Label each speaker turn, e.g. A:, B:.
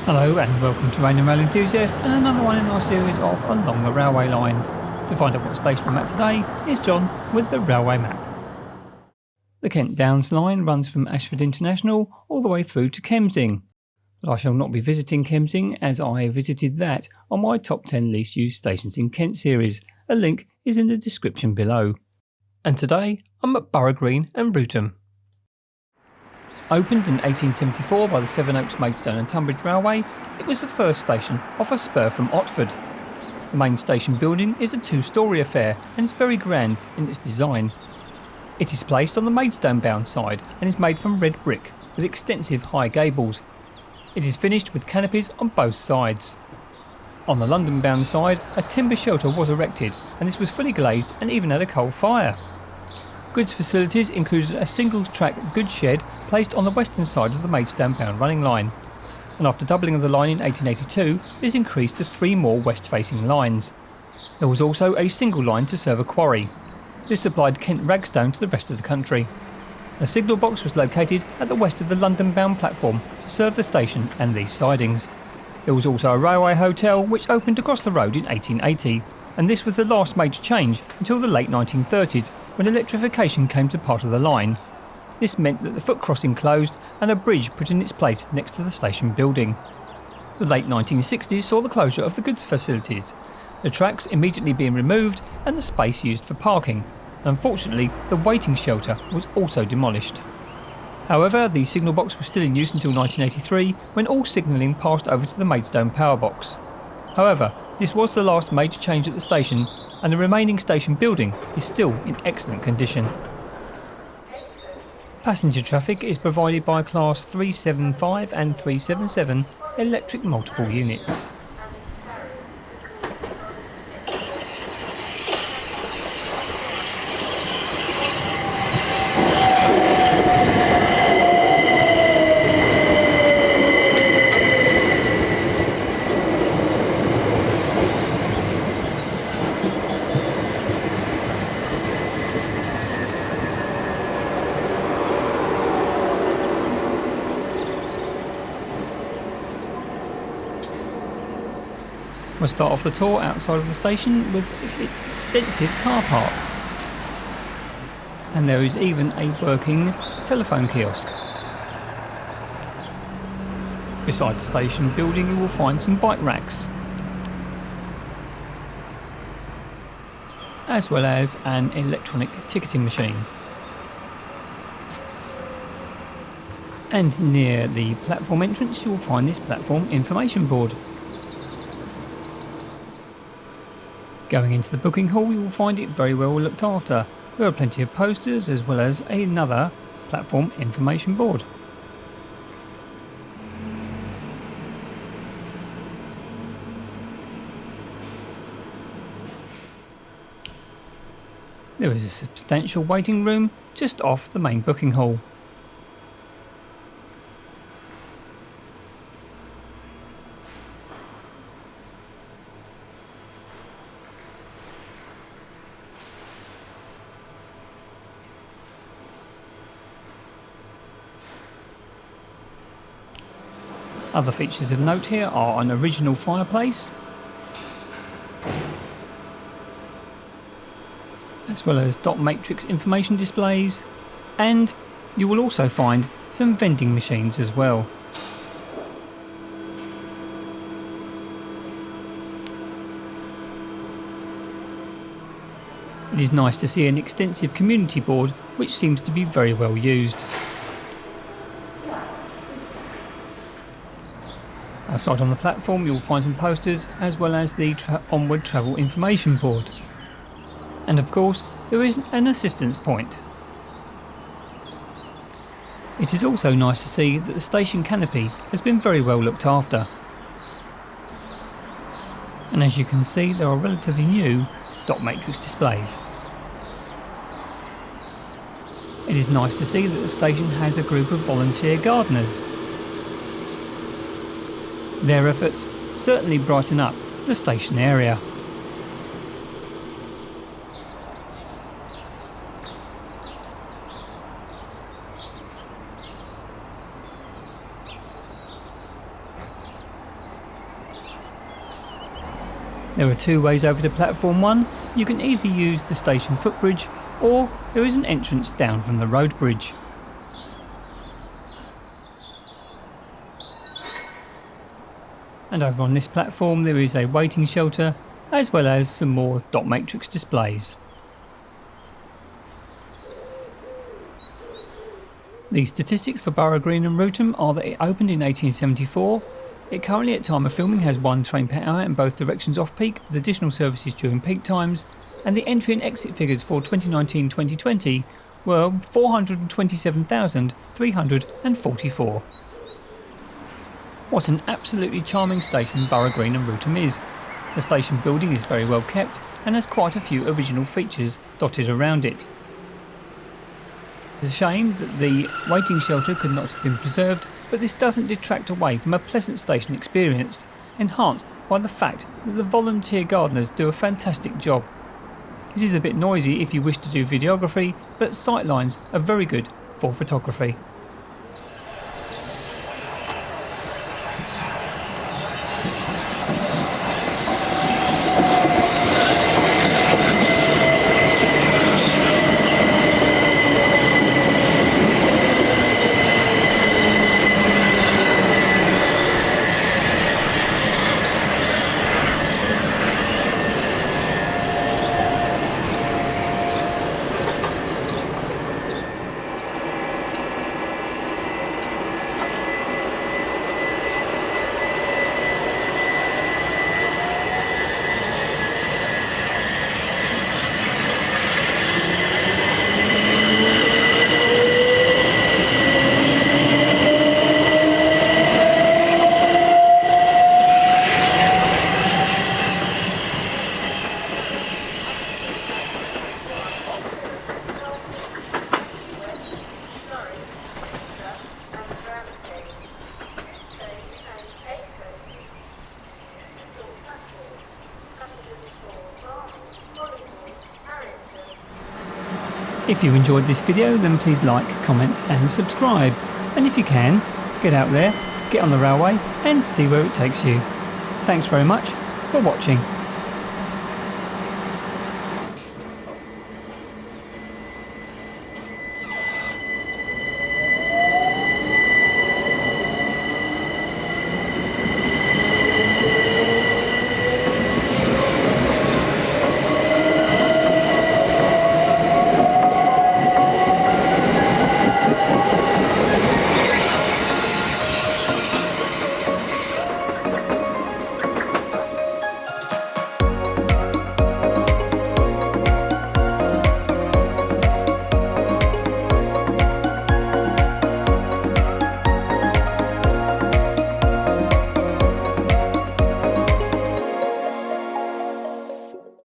A: Hello and welcome to Rain and Rail Enthusiast and another one in our series of Along the Railway Line. To find out what station I'm at today is John with the railway map. The Kent Downs line runs from Ashford International all the way through to Kemsing. But I shall not be visiting Kemsing as I visited that on my top 10 least used stations in Kent series. A link is in the description below. And today I'm at Borough Green and Wrotham. Opened in 1874 by the Sevenoaks, Maidstone and Tunbridge Railway, it was the first station off a spur from Otford. The main station building is a two-storey affair and is very grand in its design. It is placed on the Maidstone-bound side and is made from red brick with extensive high gables. It is finished with canopies on both sides. On the London-bound side, a timber shelter was erected and this was fully glazed and even had a coal fire. Goods facilities included a single-track goods shed placed on the western side of the Maidstone-bound running line, and after doubling of the line in 1882, this increased to 3 more west-facing lines. There was also a single line to serve a quarry. This supplied Kent ragstone to the rest of the country. A signal box was located at the west of the London-bound platform to serve the station and these sidings. There was also a railway hotel which opened across the road in 1880. And this was the last major change until the late 1930s when electrification came to part of the line. This meant that the foot crossing closed and a bridge put in its place next to the station building. The late 1960s saw the closure of the goods facilities, the tracks immediately being removed and the space used for parking. Unfortunately, the waiting shelter was also demolished. However, the signal box was still in use until 1983 when all signalling passed over to the Maidstone power box. However, this was the last major change at the station and the remaining station building is still in excellent condition. Passenger traffic is provided by Class 375 and 377 electric multiple units. We'll start off the tour outside of the station with its extensive car park. And there is even a working telephone kiosk. Beside the station building you will find some bike racks, as well as an electronic ticketing machine. And near the platform entrance you will find this platform information board. Going into the booking hall you will find it very well looked after. There are plenty of posters as well as another platform information board. There is a substantial waiting room just off the main booking hall. Other features of note here are an original fireplace, as well as dot matrix information displays, and you will also find some vending machines as well. It is nice to see an extensive community board which seems to be very well used. Outside on the platform you will find some posters as well as the onward travel information board. And of course there is an assistance point. It is also nice to see that the station canopy has been very well looked after. And as you can see there are relatively new dot matrix displays. It is nice to see that the station has a group of volunteer gardeners. Their efforts certainly brighten up the station area. There are two ways over to platform 1. You can either use the station footbridge, or there is an entrance down from the road bridge. And over on this platform there is a waiting shelter, as well as some more dot matrix displays. The statistics for Borough Green and Wrotham are that it opened in 1874. It currently at time of filming has 1 train per hour in both directions off peak, with additional services during peak times, and the entry and exit figures for 2019-2020 were 427,344. What an absolutely charming station Borough Green and Wrotham is. The station building is very well kept and has quite a few original features dotted around it. It's a shame that the waiting shelter could not have been preserved, but this doesn't detract away from a pleasant station experience, enhanced by the fact that the volunteer gardeners do a fantastic job. It is a bit noisy if you wish to do videography, but sightlines are very good for photography. If you enjoyed this video, then please like, comment and subscribe. And if you can, get out there, get on the railway and see where it takes you. Thanks very much for watching.